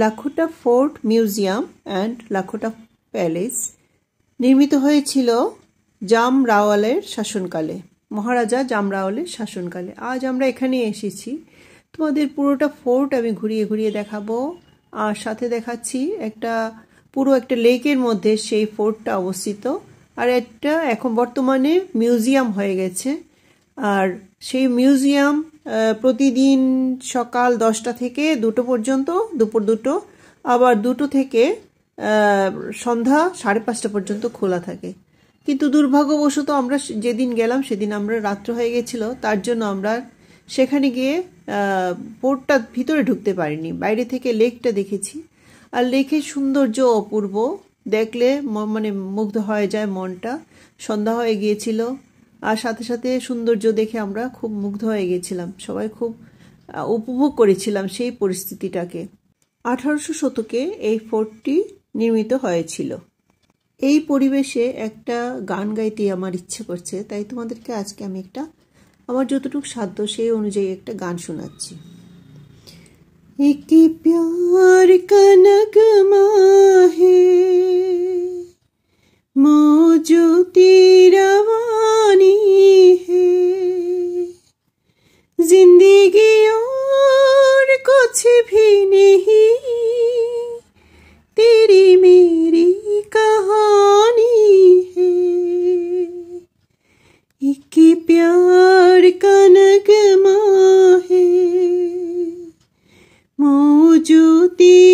লাখোটা fort museum and লাখোটা palace নির্মিত হয়েছিল জাম রাওয়ালের শাসনকালে, মহারাজা জাম রাওয়ালের শাসনকালে। আজ আমরা এখানে এসেছি, তোমাদের পুরোটা ফোর্ট আমি ঘুরিয়ে ঘুরিয়ে দেখাবো, আর সাথে দেখাচ্ছি পুরো একটা লেকের মধ্যে সেই ফোর্টটা অবস্থিত, আর একটা এখন বর্তমানে মিউজিয়াম হয়ে গেছে। আর সেই মিউজিয়াম প্রতিদিন সকাল 10টা থেকে 2টো পর্যন্ত, দুপুর 2টো, আবার 2টো থেকে সন্ধ্যা 5:30 পর্যন্ত খোলা থাকে। কিন্তু দুর্ভাগ্যবশত আমরা যেদিন গেলাম সেদিন আমরা রাত্র হয়ে গেছিল, তার জন্য আমরা সেখানে গিয়ে পোর্টটার ভিতরে ঢুকতে পারিনি, বাইরে থেকে লেকটা দেখেছি। আর লেকের সৌন্দর্য অপূর্ব, দেখলে মানে মুগ্ধ হয়ে যায় মনটা। সন্ধ্যা হয়ে গিয়েছিল, আর সাথে সাথে সৌন্দর্য দেখে আমরা খুব মুগ্ধ হয়ে গেছিলাম, সবাই খুব উপভোগ করেছিলাম সেই পরিস্থিতিটাকে। 1800 শতকে এই ফোর্টটি নির্মিত হয়েছিল। এই পরিবেশে একটা গান গাইতে আমার ইচ্ছে করছে, তাই তোমাদেরকে আজকে আমি আমার যতটুকু সাধ্য সেই অনুযায়ী একটা গান শোনাচ্ছি। एक प्यार का नगमा है मौजो तेरा वानी है, जिंदगी और कुछ भी नहीं, तेरी मेरी कहानी है। एक प्यार का नगमा है मौजो तेरा